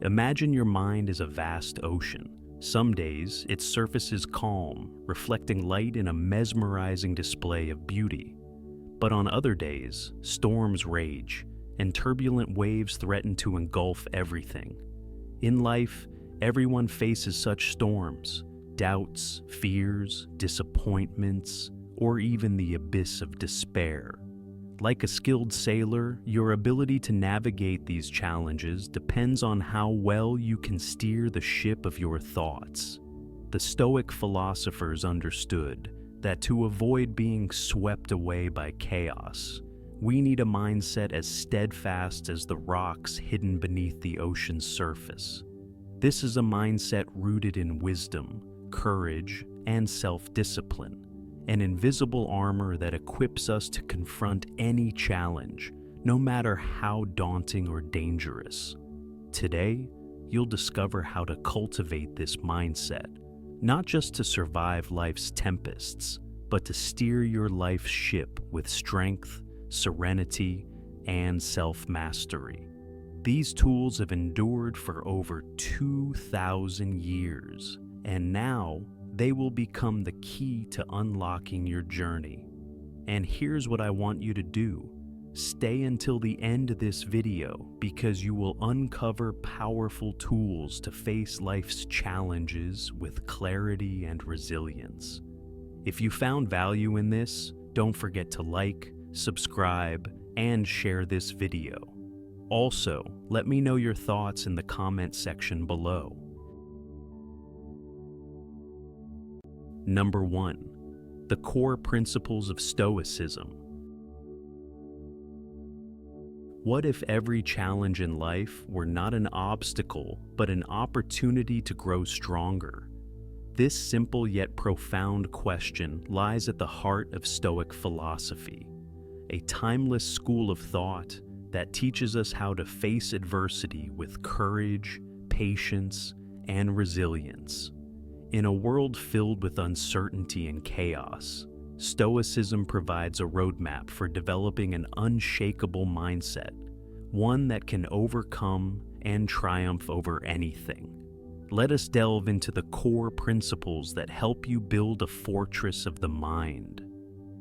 Imagine your mind is a vast ocean. Some days, its surface is calm, reflecting light in a mesmerizing display of beauty. But on other days, storms rage, and turbulent waves threaten to engulf everything. In life, everyone faces such storms: doubts, fears, disappointments, or even the abyss of despair. Like a skilled sailor, your ability to navigate these challenges depends on how well you can steer the ship of your thoughts. The Stoic philosophers understood that to avoid being swept away by chaos, we need a mindset as steadfast as the rocks hidden beneath the ocean's surface. This is a mindset rooted in wisdom, courage, and self-discipline, an invisible armor that equips us to confront any challenge, no matter how daunting or dangerous. Today, you'll discover how to cultivate this mindset, not just to survive life's tempests, but to steer your life's ship with strength, serenity, and self-mastery. These tools have endured for over 2,000 years, and now they will become the key to unlocking your journey. And here's what I want you to do. Stay until the end of this video because you will uncover powerful tools to face life's challenges with clarity and resilience. If you found value in this, don't forget to like, subscribe, and share this video. Also, let me know your thoughts in the comment section below. Number 1. The core principles of Stoicism. What if every challenge in life were not an obstacle, but an opportunity to grow stronger? This simple yet profound question lies at the heart of Stoic philosophy, a timeless school of thought that teaches us how to face adversity with courage, patience, and resilience. In a world filled with uncertainty and chaos, Stoicism provides a roadmap for developing an unshakable mindset, one that can overcome and triumph over anything. Let us delve into the core principles that help you build a fortress of the mind.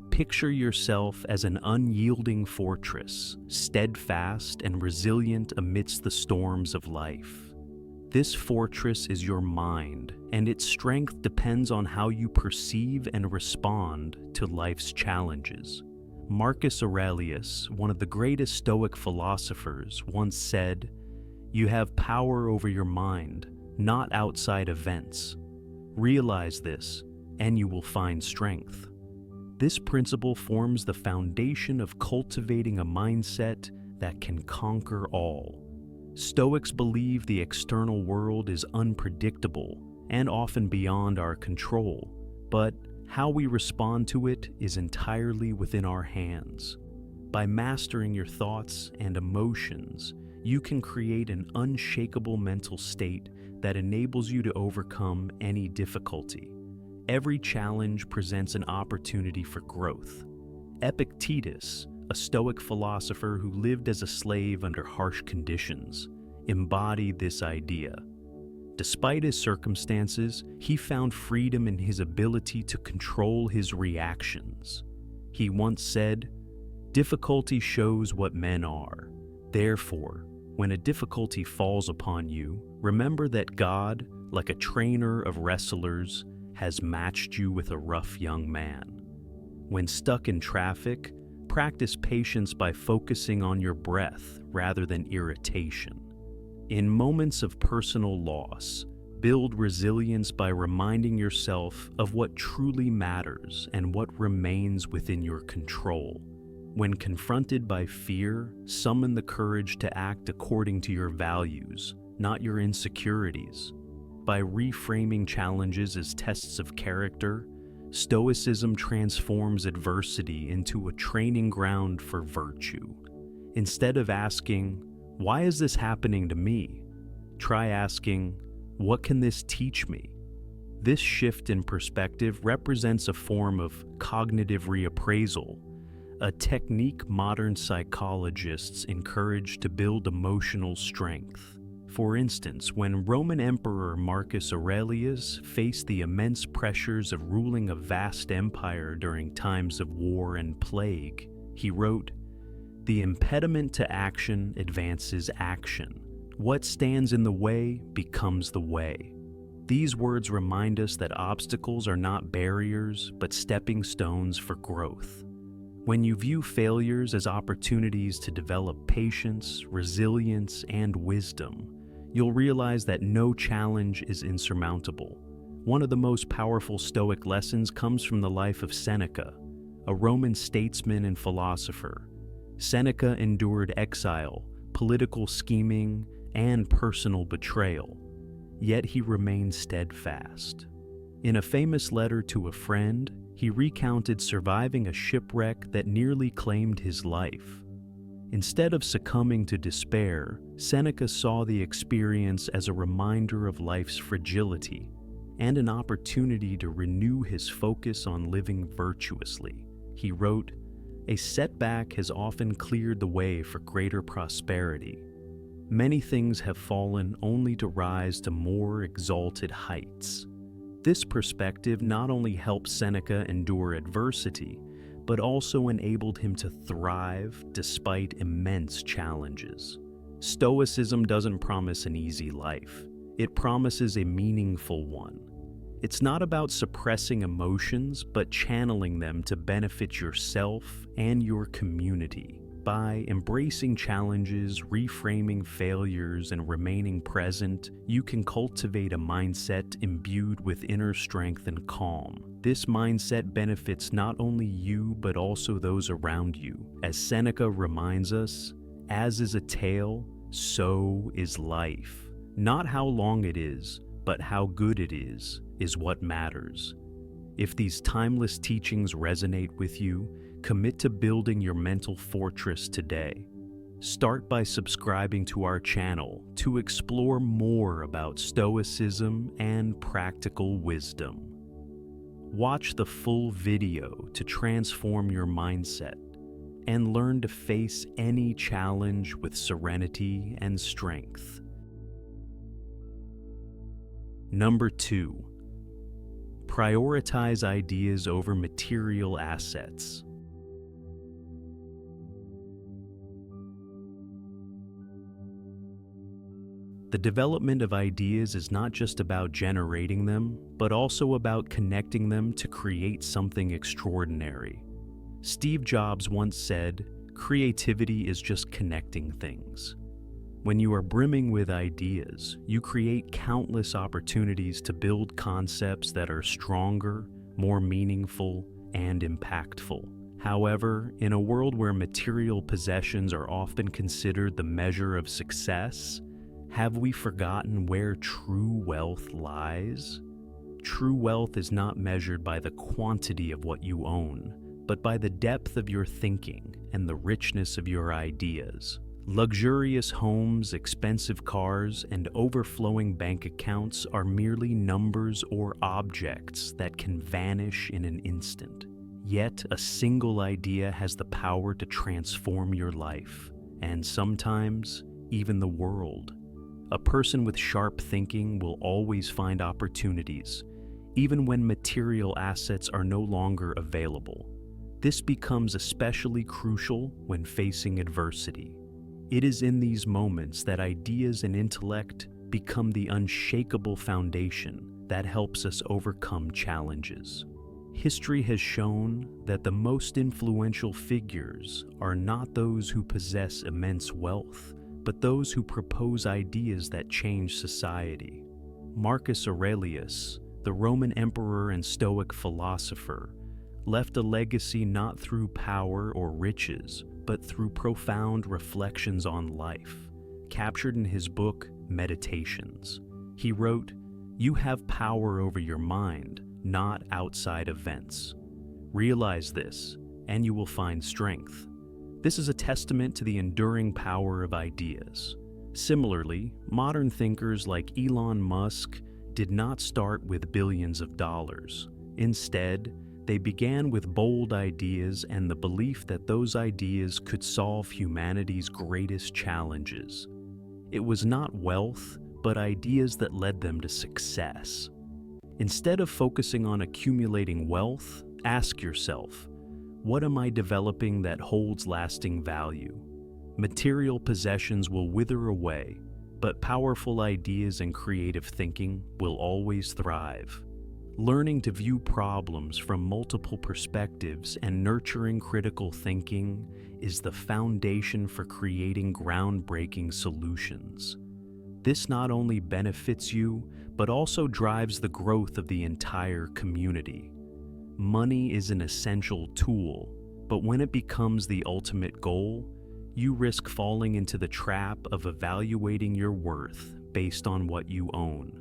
Picture yourself as an unyielding fortress, steadfast and resilient amidst the storms of life. This fortress is your mind, and its strength depends on how you perceive and respond to life's challenges. Marcus Aurelius, one of the greatest Stoic philosophers, once said, "You have power over your mind, not outside events. Realize this, and you will find strength." This principle forms the foundation of cultivating a mindset that can conquer all. Stoics believe the external world is unpredictable and often beyond our control, but how we respond to it is entirely within our hands. By mastering your thoughts and emotions, you can create an unshakable mental state that enables you to overcome any difficulty. Every challenge presents an opportunity for growth. Epictetus, a Stoic philosopher who lived as a slave under harsh conditions, embodied this idea. Despite his circumstances, he found freedom in his ability to control his reactions. He once said, "Difficulty shows what men are. Therefore, when a difficulty falls upon you, remember that God, like a trainer of wrestlers, has matched you with a rough young man." When stuck in traffic, practice patience by focusing on your breath rather than irritation. In moments of personal loss, build resilience by reminding yourself of what truly matters and what remains within your control. When confronted by fear, summon the courage to act according to your values, not your insecurities. By reframing challenges as tests of character, Stoicism transforms adversity into a training ground for virtue. Instead of asking, "Why is this happening to me?" try asking, "What can this teach me?" This shift in perspective represents a form of cognitive reappraisal, a technique modern psychologists encourage to build emotional strength, For instance, when Roman Emperor Marcus Aurelius faced the immense pressures of ruling a vast empire during times of war and plague, he wrote, "The impediment to action advances action. What stands in the way becomes the way." These words remind us that obstacles are not barriers, but stepping stones for growth. When you view failures as opportunities to develop patience, resilience, and wisdom, you'll realize that no challenge is insurmountable. One of the most powerful Stoic lessons comes from the life of Seneca, a Roman statesman and philosopher. Seneca endured exile, political scheming, and personal betrayal, yet he remained steadfast. In a famous letter to a friend, he recounted surviving a shipwreck that nearly claimed his life. Instead of succumbing to despair, Seneca saw the experience as a reminder of life's fragility and an opportunity to renew his focus on living virtuously. He wrote, "A setback has often cleared the way for greater prosperity. Many things have fallen only to rise to more exalted heights." This perspective not only helped Seneca endure adversity, but also enabled him to thrive despite immense challenges. Stoicism doesn't promise an easy life. It promises a meaningful one. It's not about suppressing emotions, but channeling them to benefit yourself and your community. By embracing challenges, reframing failures, and remaining present, you can cultivate a mindset imbued with inner strength and calm. This mindset benefits not only you, but also those around you. As Seneca reminds us, as is a tale, so is life. Not how long it is, but how good it is what matters. If these timeless teachings resonate with you, commit to building your mental fortress today. Start by subscribing to our channel to explore more about Stoicism and practical wisdom. Watch the full video to transform your mindset and learn to face any challenge with serenity and strength. Number 2. Prioritize ideas over material assets. The development of ideas is not just about generating them, but also about connecting them to create something extraordinary. Steve Jobs once said, "Creativity is just connecting things." When you are brimming with ideas, you create countless opportunities to build concepts that are stronger, more meaningful, and impactful. However, in a world where material possessions are often considered the measure of success, have we forgotten where true wealth lies? True wealth is not measured by the quantity of what you own, but by the depth of your thinking and the richness of your ideas. Luxurious homes, expensive cars, and overflowing bank accounts are merely numbers or objects that can vanish in an instant. Yet, a single idea has the power to transform your life, and sometimes, even the world. A person with sharp thinking will always find opportunities, even when material assets are no longer available. This becomes especially crucial when facing adversity. It is in these moments that ideas and intellect become the unshakable foundation that helps us overcome challenges. History has shown that the most influential figures are not those who possess immense wealth, but those who propose ideas that change society. Marcus Aurelius, the Roman emperor and Stoic philosopher, left a legacy not through power or riches, but through profound reflections on life, captured in his book, Meditations. He wrote, "You have power over your mind, not outside events. Realize this, and you will find strength." This is a testament to the enduring power of ideas. Similarly, modern thinkers like Elon Musk did not start with billions of dollars. Instead, they began with bold ideas and the belief that those ideas could solve humanity's greatest challenges. It was not wealth, but ideas that led them to success. Instead of focusing on accumulating wealth, ask yourself, what am I developing that holds lasting value? Material possessions will wither away, but powerful ideas and creative thinking will always thrive. Learning to view problems from multiple perspectives and nurturing critical thinking is the foundation for creating groundbreaking solutions. This not only benefits you, but also drives the growth of the entire community. Money is an essential tool, but when it becomes the ultimate goal, you risk falling into the trap of evaluating your worth based on what you own.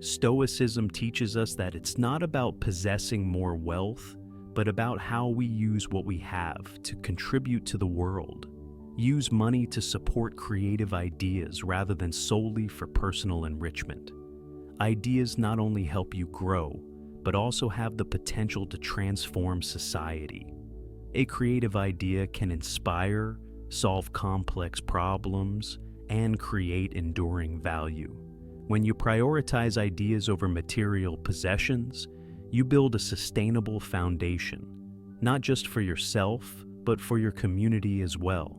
Stoicism teaches us that it's not about possessing more wealth, but about how we use what we have to contribute to the world. Use money to support creative ideas rather than solely for personal enrichment. Ideas not only help you grow, but also have the potential to transform society. A creative idea can inspire, solve complex problems, and create enduring value. When you prioritize ideas over material possessions, you build a sustainable foundation, not just for yourself, but for your community as well.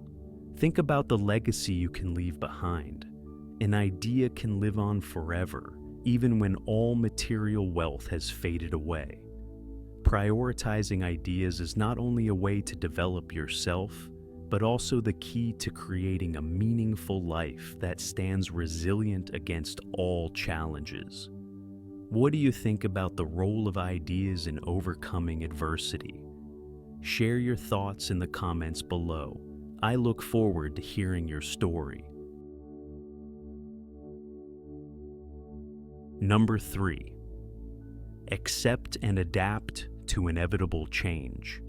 Think about the legacy you can leave behind. An idea can live on forever, even when all material wealth has faded away. Prioritizing ideas is not only a way to develop yourself, but also the key to creating a meaningful life that stands resilient against all challenges. What do you think about the role of ideas in overcoming adversity? Share your thoughts in the comments below. I look forward to hearing your story. Number 3. Accept and adapt to inevitable change.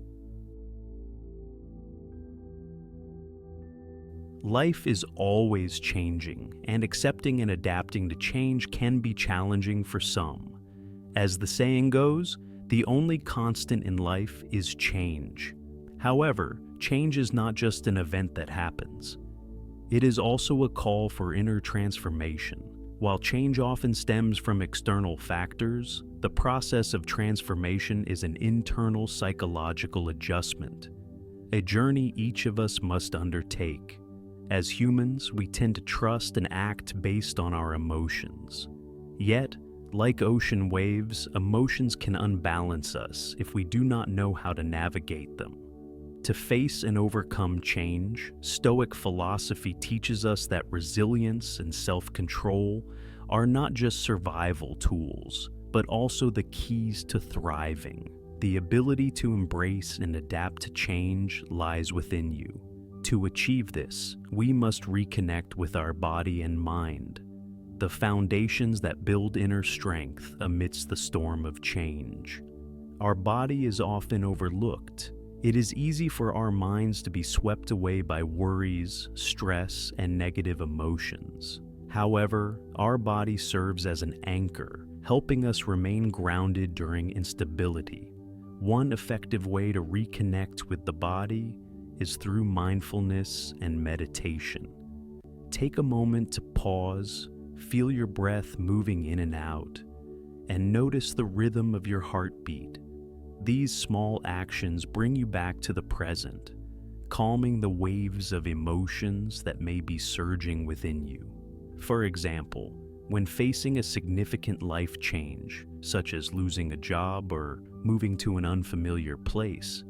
Life is always changing, and accepting and adapting to change can be challenging for some. As the saying goes, the only constant in life is change. However, change is not just an event that happens. It is also a call for inner transformation. While change often stems from external factors, the process of transformation is an internal psychological adjustment, a journey each of us must undertake. As humans, we tend to trust and act based on our emotions. Yet, like ocean waves, emotions can unbalance us if we do not know how to navigate them. To face and overcome change, Stoic philosophy teaches us that resilience and self-control are not just survival tools, but also the keys to thriving. The ability to embrace and adapt to change lies within you. To achieve this, we must reconnect with our body and mind, the foundations that build inner strength amidst the storm of change. Our body is often overlooked. It is easy for our minds to be swept away by worries, stress, and negative emotions. However, our body serves as an anchor, helping us remain grounded during instability. One effective way to reconnect with the body is through mindfulness and meditation. Take a moment to pause, feel your breath moving in and out, and notice the rhythm of your heartbeat. These small actions bring you back to the present, calming the waves of emotions that may be surging within you. For example, when facing a significant life change, such as losing a job or moving to an unfamiliar place,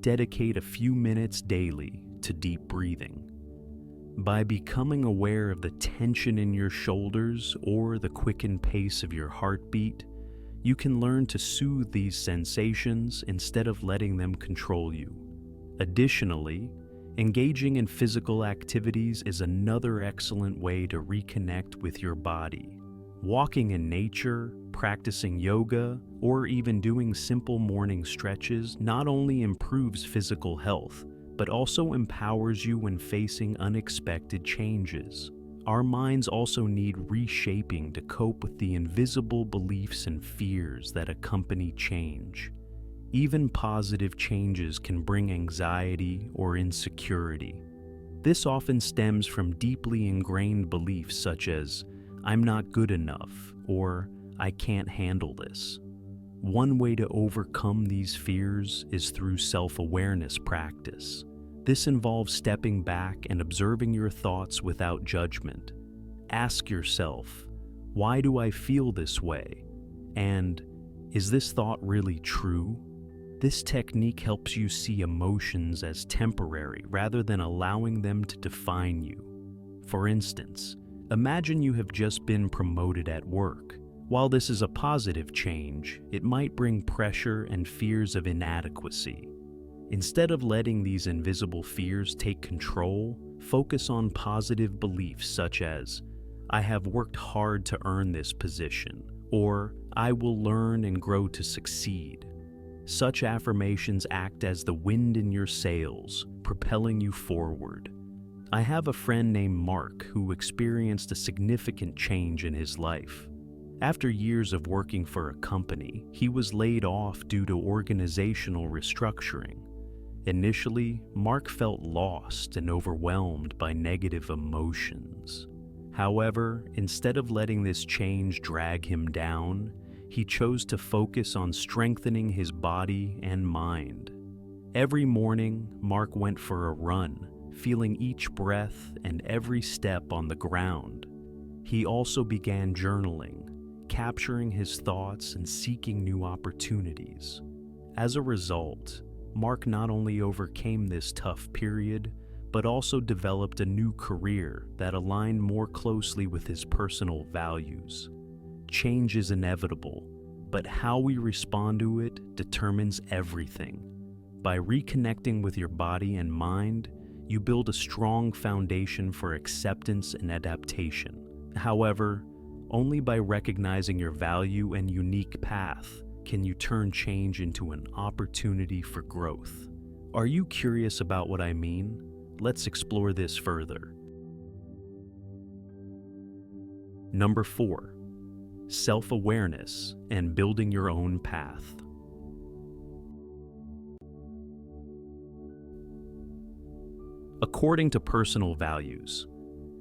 dedicate a few minutes daily to deep breathing. By becoming aware of the tension in your shoulders or the quickened pace of your heartbeat, you can learn to soothe these sensations instead of letting them control you. Additionally, engaging in physical activities is another excellent way to reconnect with your body. Walking in nature, practicing yoga, or even doing simple morning stretches not only improves physical health, but also empowers you when facing unexpected changes. Our minds also need reshaping to cope with the invisible beliefs and fears that accompany change. Even positive changes can bring anxiety or insecurity. This often stems from deeply ingrained beliefs such as, "I'm not good enough," or "I can't handle this." One way to overcome these fears is through self-awareness practice. This involves stepping back and observing your thoughts without judgment. Ask yourself, "Why do I feel this way?" And, "Is this thought really true?" This technique helps you see emotions as temporary rather than allowing them to define you. For instance, imagine you have just been promoted at work. While this is a positive change, it might bring pressure and fears of inadequacy. Instead of letting these invisible fears take control, focus on positive beliefs such as, "I have worked hard to earn this position," or "I will learn and grow to succeed." Such affirmations act as the wind in your sails, propelling you forward. I have a friend named Mark who experienced a significant change in his life. After years of working for a company, he was laid off due to organizational restructuring. Initially, Mark felt lost and overwhelmed by negative emotions. However, instead of letting this change drag him down, he chose to focus on strengthening his body and mind. Every morning, Mark went for a run, feeling each breath and every step on the ground. He also began journaling, capturing his thoughts and seeking new opportunities. As a result, Mark not only overcame this tough period, but also developed a new career that aligned more closely with his personal values. Change is inevitable, but how we respond to it determines everything. By reconnecting with your body and mind, you build a strong foundation for acceptance and adaptation. However, only by recognizing your value and unique path can you turn change into an opportunity for growth. Are you curious about what I mean? Let's explore this further. Number 4. Self-awareness and building your own path. According to personal values,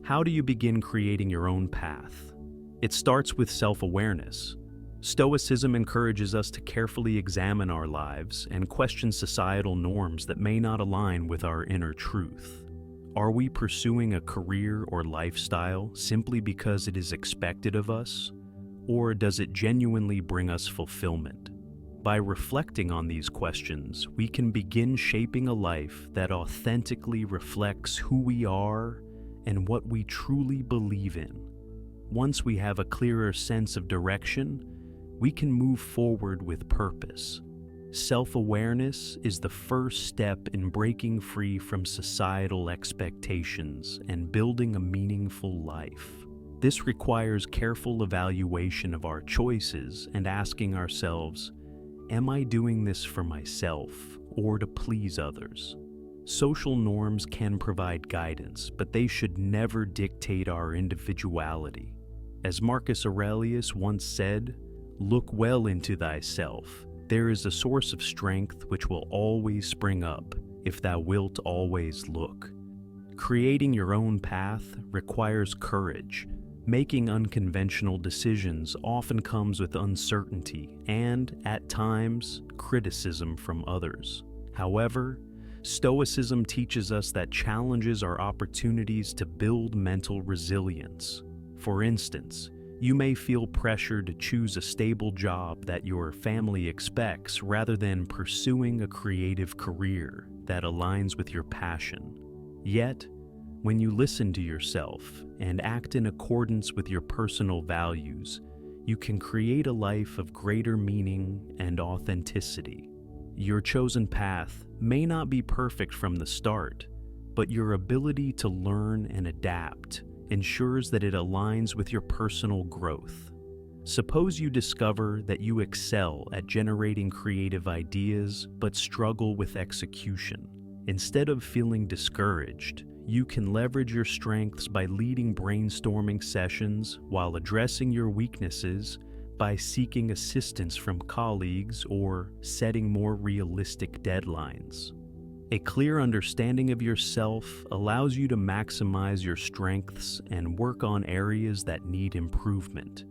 how do you begin creating your own path? It starts with self-awareness. Stoicism encourages us to carefully examine our lives and question societal norms that may not align with our inner truth. Are we pursuing a career or lifestyle simply because it is expected of us? Or does it genuinely bring us fulfillment? By reflecting on these questions, we can begin shaping a life that authentically reflects who we are and what we truly believe in. Once we have a clearer sense of direction, we can move forward with purpose. Self-awareness is the first step in breaking free from societal expectations and building a meaningful life. This requires careful evaluation of our choices and asking ourselves, am I doing this for myself or to please others? Social norms can provide guidance, but they should never dictate our individuality. As Marcus Aurelius once said, "Look well into thyself. There is a source of strength which will always spring up, if thou wilt always look." Creating your own path requires courage. Making unconventional decisions often comes with uncertainty and, at times, criticism from others. However, Stoicism teaches us that challenges are opportunities to build mental resilience. For instance, you may feel pressure to choose a stable job that your family expects rather than pursuing a creative career that aligns with your passion. Yet, when you listen to yourself and act in accordance with your personal values, you can create a life of greater meaning and authenticity. Your chosen path may not be perfect from the start, but your ability to learn and adapt ensures that it aligns with your personal growth. Suppose you discover that you excel at generating creative ideas but struggle with execution. Instead of feeling discouraged, you can leverage your strengths by leading brainstorming sessions while addressing your weaknesses by seeking assistance from colleagues or setting more realistic deadlines. A clear understanding of yourself allows you to maximize your strengths and work on areas that need improvement,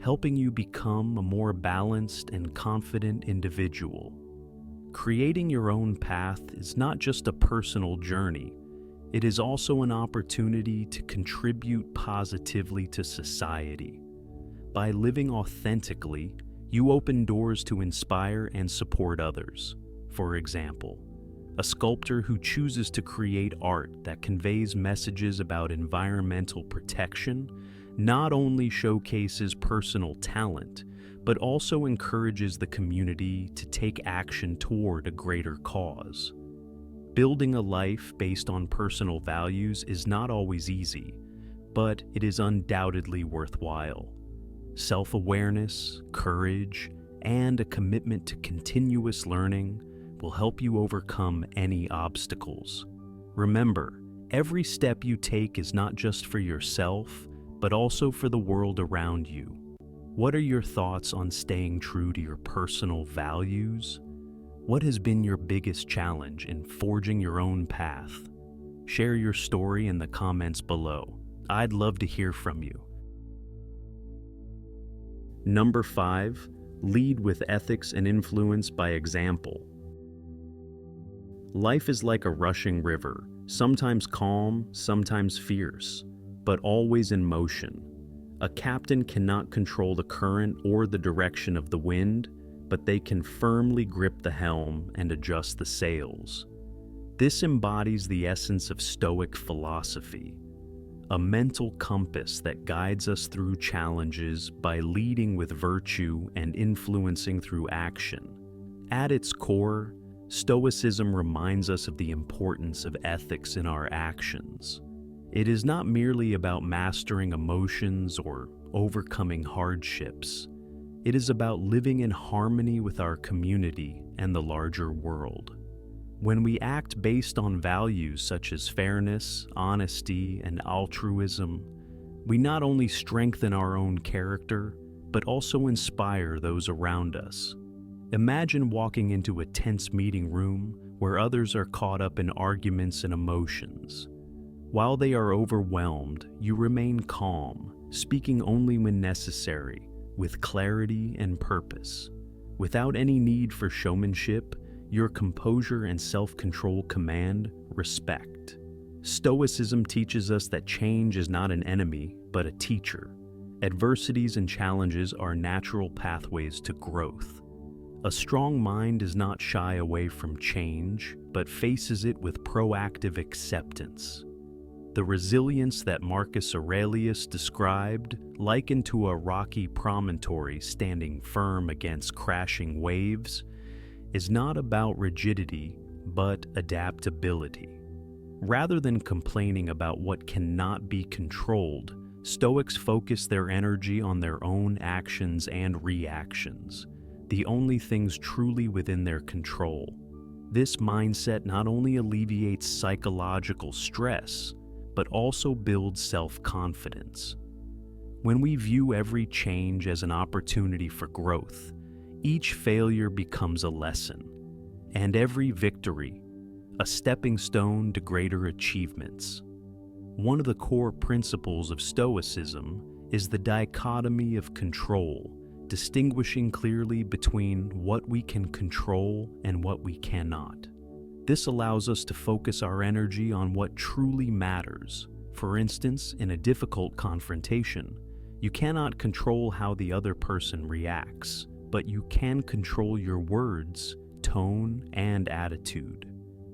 helping you become a more balanced and confident individual. Creating your own path is not just a personal journey, it is also an opportunity to contribute positively to society. By living authentically, you open doors to inspire and support others. For example, a sculptor who chooses to create art that conveys messages about environmental protection not only showcases personal talent, but also encourages the community to take action toward a greater cause. Building a life based on personal values is not always easy, but it is undoubtedly worthwhile. Self-awareness, courage, and a commitment to continuous learning will help you overcome any obstacles. Remember, every step you take is not just for yourself, but also for the world around you. What are your thoughts on staying true to your personal values? What has been your biggest challenge in forging your own path? Share your story in the comments below. I'd love to hear from you. Number 5, lead with ethics and influence by example. Life is like a rushing river, sometimes calm, sometimes fierce, but always in motion. A captain cannot control the current or the direction of the wind, but they can firmly grip the helm and adjust the sails. This embodies the essence of Stoic philosophy, a mental compass that guides us through challenges by leading with virtue and influencing through action. At its core, Stoicism reminds us of the importance of ethics in our actions. It is not merely about mastering emotions or overcoming hardships. It is about living in harmony with our community and the larger world. When we act based on values such as fairness, honesty, and altruism, we not only strengthen our own character, but also inspire those around us. Imagine walking into a tense meeting room where others are caught up in arguments and emotions. While they are overwhelmed, you remain calm, speaking only when necessary, with clarity and purpose. Without any need for showmanship, your composure and self-control command respect. Stoicism teaches us that change is not an enemy, but a teacher. Adversities and challenges are natural pathways to growth. A strong mind does not shy away from change, but faces it with proactive acceptance. The resilience that Marcus Aurelius described, likened to a rocky promontory standing firm against crashing waves, is not about rigidity, but adaptability. Rather than complaining about what cannot be controlled, Stoics focus their energy on their own actions and reactions, the only things truly within their control. This mindset not only alleviates psychological stress, but also builds self-confidence. When we view every change as an opportunity for growth, each failure becomes a lesson, and every victory, a stepping stone to greater achievements. One of the core principles of Stoicism is the dichotomy of control, distinguishing clearly between what we can control and what we cannot. This allows us to focus our energy on what truly matters. For instance, in a difficult confrontation, you cannot control how the other person reacts, but you can control your words, tone, and attitude.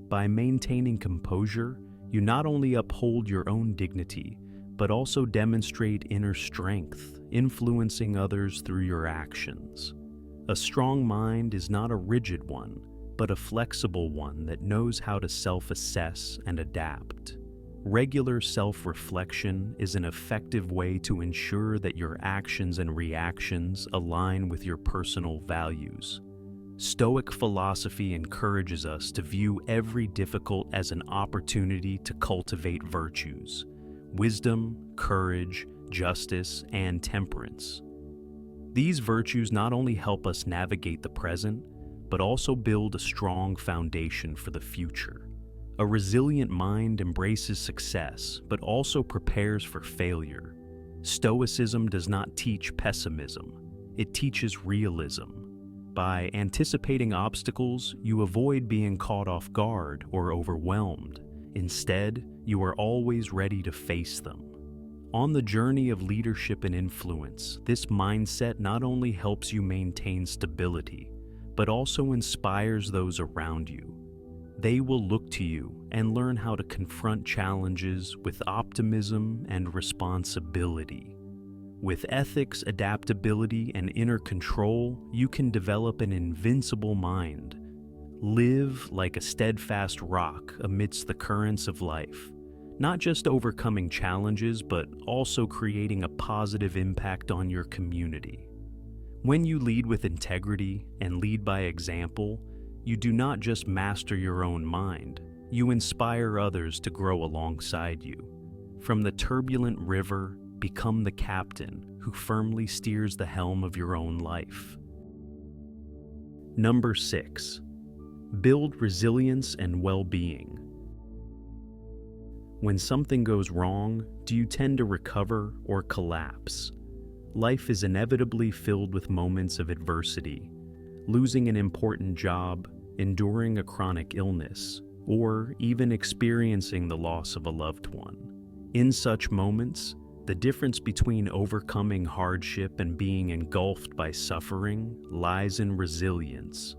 By maintaining composure, you not only uphold your own dignity, but also demonstrate inner strength, influencing others through your actions. A strong mind is not a rigid one, but a flexible one that knows how to self-assess and adapt. Regular self-reflection is an effective way to ensure that your actions and reactions align with your personal values. Stoic philosophy encourages us to view every difficult as an opportunity to cultivate virtues: wisdom, courage, justice, and temperance. These virtues not only help us navigate the present, but also build a strong foundation for the future. A resilient mind embraces success, but also prepares for failure. Stoicism does not teach pessimism. It teaches realism. By anticipating obstacles, you avoid being caught off guard or overwhelmed. Instead, you are always ready to face them. On the journey of leadership and influence, this mindset not only helps you maintain stability, but also inspires those around you. They will look to you and learn how to confront challenges with optimism and responsibility. With ethics, adaptability, and inner control, you can develop an invincible mind. Live like a steadfast rock amidst the currents of life, not just overcoming challenges, but also creating a positive impact on your community. When you lead with integrity and lead by example, you do not just master your own mind, you inspire others to grow alongside you. From the turbulent river, become the captain who firmly steers the helm of your own life. Number 6. Build resilience and well-being. When something goes wrong, do you tend to recover or collapse? Life is inevitably filled with moments of adversity. Losing an important job, enduring a chronic illness, or even experiencing the loss of a loved one. In such moments, the difference between overcoming hardship and being engulfed by suffering lies in resilience.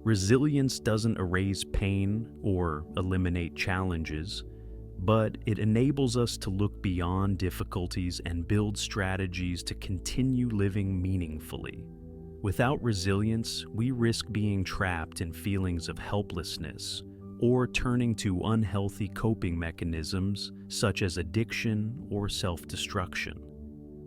Resilience doesn't erase pain or eliminate challenges, but it enables us to look beyond difficulties and build strategies to continue living meaningfully. Without resilience, we risk being trapped in feelings of helplessness or turning to unhealthy coping mechanisms such as addiction or self-destruction.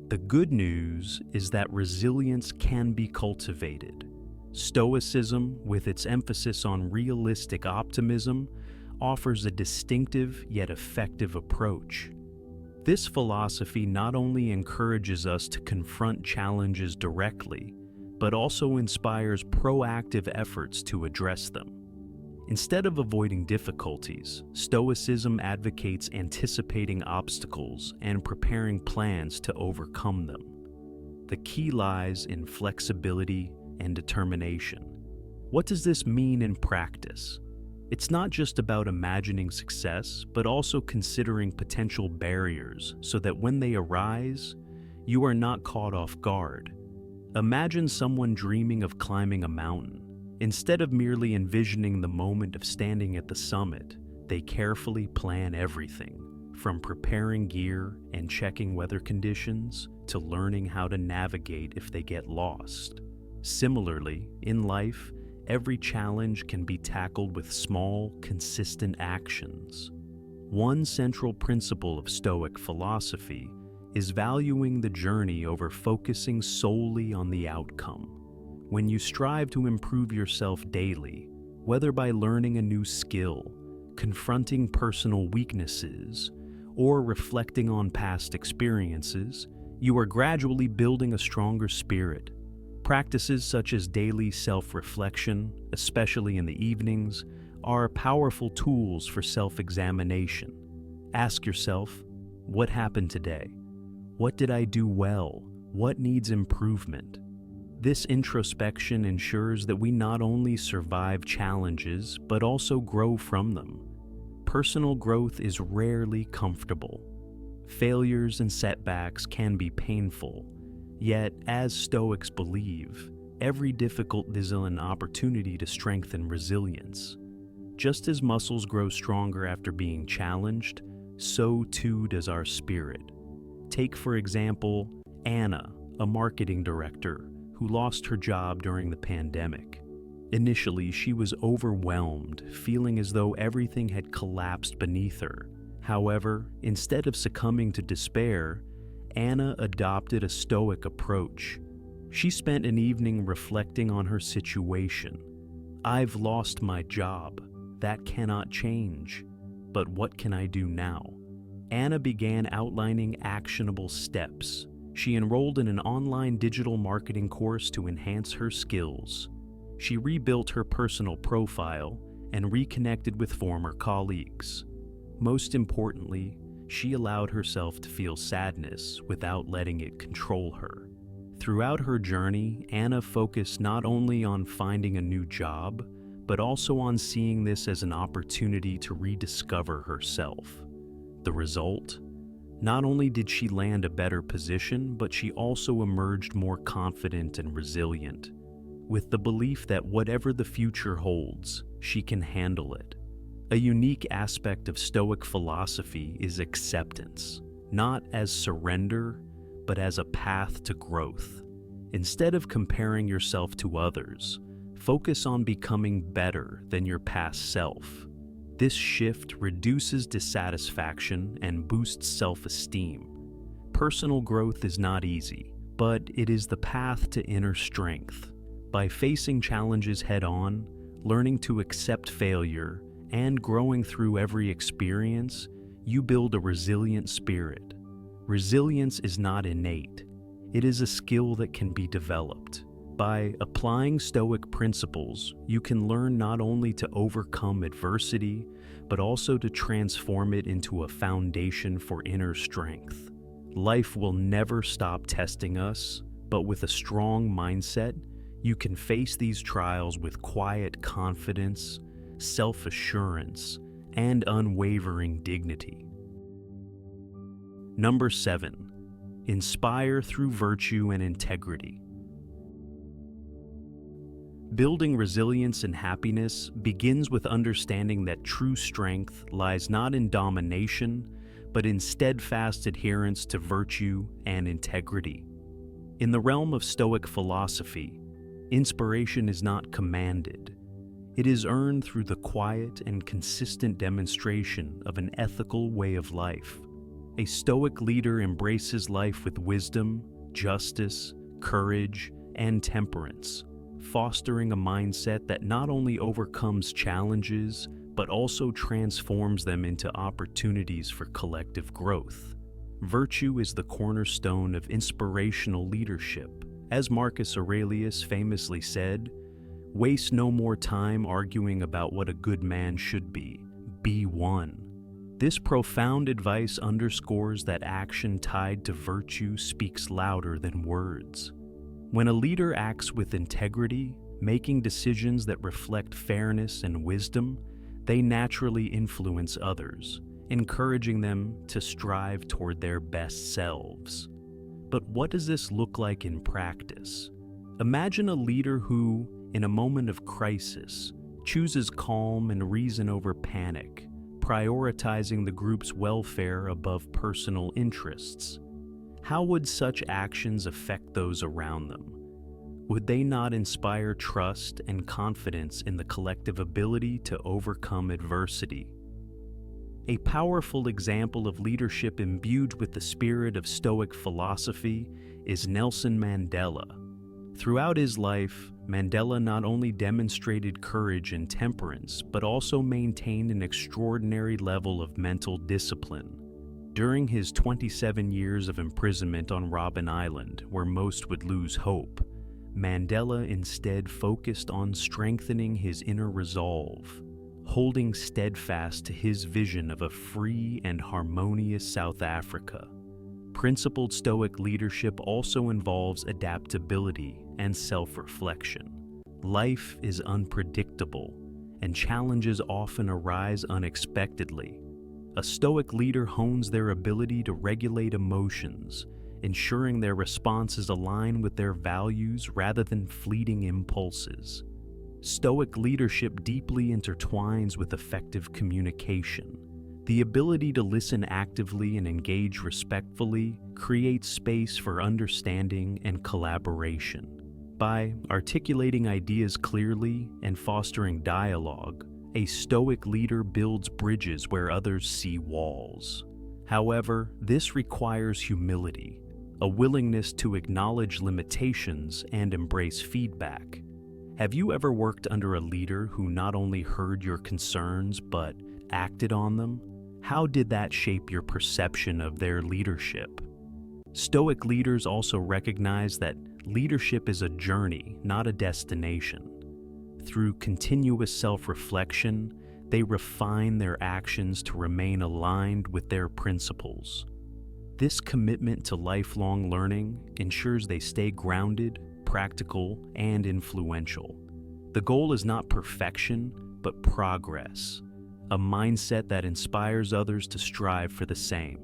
The good news is that resilience can be cultivated. Stoicism, with its emphasis on realistic optimism, offers a distinctive yet effective approach. This philosophy not only encourages us to confront challenges directly, but also inspires proactive efforts to address them. Instead of avoiding difficulties, Stoicism advocates anticipating obstacles and preparing plans to overcome them. The key lies in flexibility and determination. What does this mean in practice? It's not just about imagining success, but also considering potential barriers so that when they arise, you are not caught off guard. Imagine someone dreaming of climbing a mountain. Instead of merely envisioning the moment of standing at the summit, they carefully plan everything, from preparing gear and checking weather conditions to learning how to navigate if they get lost. Similarly, in life, every challenge can be tackled with small, consistent actions. One central principle of Stoic philosophy is valuing the journey over focusing solely on the outcome. When you strive to improve yourself daily, whether by learning a new skill, confronting personal weaknesses, or reflecting on past experiences, you are gradually building a stronger spirit. Practices such as daily self-reflection, especially in the evenings, are powerful tools for self-examination. Ask yourself, what happened today? What did I do well? What needs improvement? This introspection ensures that we not only survive challenges, but also grow from them. Personal growth is rarely comfortable. Failures and setbacks can be painful. Yet, as Stoics believe, every difficulty is an opportunity to strengthen resilience. Just as muscles grow stronger after being challenged, so too does our spirit. Take, for example, Anna, a marketing director who lost her job during the pandemic. Initially, she was overwhelmed, feeling as though everything had collapsed beneath her. However, instead of succumbing to despair, Anna adopted a Stoic approach. She spent an evening reflecting on her situation. I've lost my job. That cannot change. But what can I do now? Anna began outlining actionable steps. She enrolled in an online digital marketing course to enhance her skills. She rebuilt her personal profile and reconnected with former colleagues. Most importantly, she allowed herself to feel sadness without letting it control her. Throughout her journey, Anna focused not only on finding a new job, but also on seeing this as an opportunity to rediscover herself. The result? Not only did she land a better position, but she also emerged more confident and resilient, with the belief that whatever the future holds, she can handle it. A unique aspect of Stoic philosophy is acceptance, not as surrender, but as a path to growth. Instead of comparing yourself to others, focus on becoming better than your past self. This shift reduces dissatisfaction and boosts self-esteem. Personal growth is not easy, but it is the path to inner strength. By facing challenges head-on, learning to accept failure, and growing through every experience, you build a resilient spirit. Resilience is not innate. It is a skill that can be developed. By applying Stoic principles, you can learn not only to overcome adversity, but also to transform it into a foundation for inner strength. Life will never stop testing us, but with a strong mindset, you can face these trials with quiet confidence, self-assurance, and unwavering dignity. Number 7. Inspire through virtue and integrity. Building resilience and happiness begins with understanding that true strength lies not in domination, but in steadfast adherence to virtue and integrity. In the realm of Stoic philosophy, inspiration is not commanded. It is earned through the quiet and consistent demonstration of an ethical way of life. A Stoic leader embraces life with wisdom, justice, courage, and temperance, fostering a mindset that not only overcomes challenges, but also transforms them into opportunities for collective growth. Virtue is the cornerstone of inspirational leadership. As Marcus Aurelius famously said, "Waste no more time arguing about what a good man should be one." This profound advice underscores that action tied to virtue speaks louder than words. When a leader acts with integrity, making decisions that reflect fairness and wisdom, they naturally influence others, encouraging them to strive toward their best selves. But what does this look like in practice? Imagine a leader who, in a moment of crisis, chooses calm and reason over panic, prioritizing the group's welfare above personal interests. How would such actions affect those around them? Would they not inspire trust and confidence in the collective ability to overcome adversity? A powerful example of leadership imbued with the spirit of Stoic philosophy is Nelson Mandela. Throughout his life, Mandela not only demonstrated courage and temperance, but also maintained an extraordinary level of mental discipline. During his 27 years of imprisonment on Robben Island, where most would lose hope, Mandela instead focused on strengthening his inner resolve, holding steadfast to his vision of a free and harmonious South Africa. Principled Stoic leadership also involves adaptability and self-reflection. Life is unpredictable, and challenges often arise unexpectedly. A Stoic leader hones their ability to regulate emotions, ensuring their responses align with their values rather than fleeting impulses. Stoic leadership deeply intertwines with effective communication. The ability to listen actively and engage respectfully creates space for understanding and collaboration. By articulating ideas clearly and fostering dialogue, a Stoic leader builds bridges where others see walls. However, this requires humility, a willingness to acknowledge limitations and embrace feedback. Have you ever worked under a leader who not only heard your concerns but acted on them? How did that shape your perception of their leadership? Stoic leaders also recognize that leadership is a journey, not a destination. Through continuous self-reflection, they refine their actions to remain aligned with their principles. This commitment to lifelong learning ensures they stay grounded, practical, and influential. The goal is not perfection, but progress, a mindset that inspires others to strive for the same.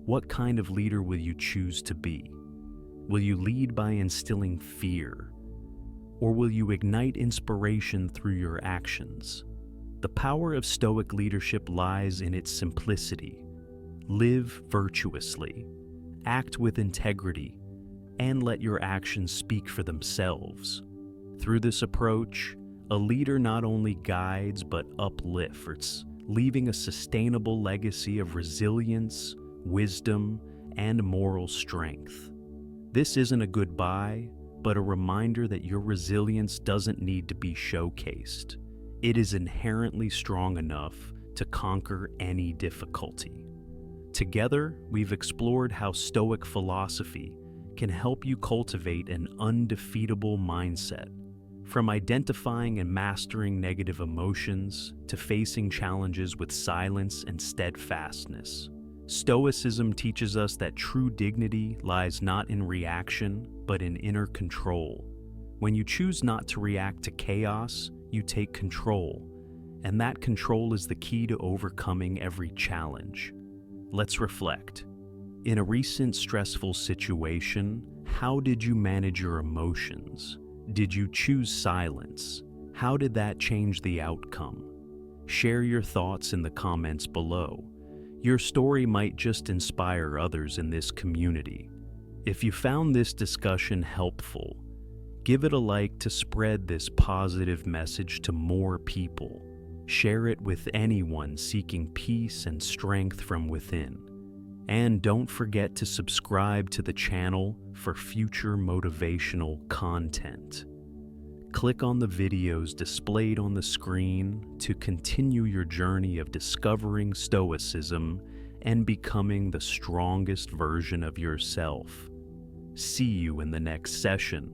What kind of leader will you choose to be? Will you lead by instilling fear? Or will you ignite inspiration through your actions? The power of Stoic leadership lies in its simplicity. Live virtuously, act with integrity, and let your actions speak for themselves. Through this approach, a leader not only guides but uplifts, leaving a sustainable legacy of resilience, wisdom, and moral strength. This isn't a goodbye, but a reminder that your resilience doesn't need to be showcased. It is inherently strong enough to conquer any difficulty. Together, we've explored how Stoic philosophy can help you cultivate an undefeatable mindset. From identifying and mastering negative emotions to facing challenges with silence and steadfastness, Stoicism teaches us that true dignity lies not in reaction, but in inner control. When you choose not to react to chaos, you take control, and that control is the key to overcoming every challenge. Let's reflect. In a recent stressful situation, how did you manage your emotions? Did you choose silence? How did that change the outcome? Share your thoughts in the comments below. Your story might just inspire others in this community. If you found this discussion helpful, give it a like to spread this positive message to more people. Share it with anyone seeking peace and strength from within. And don't forget to subscribe to the channel for future motivational content. Click on the videos displayed on the screen to continue your journey of discovering Stoicism and becoming the strongest version of yourself. See you in the next session.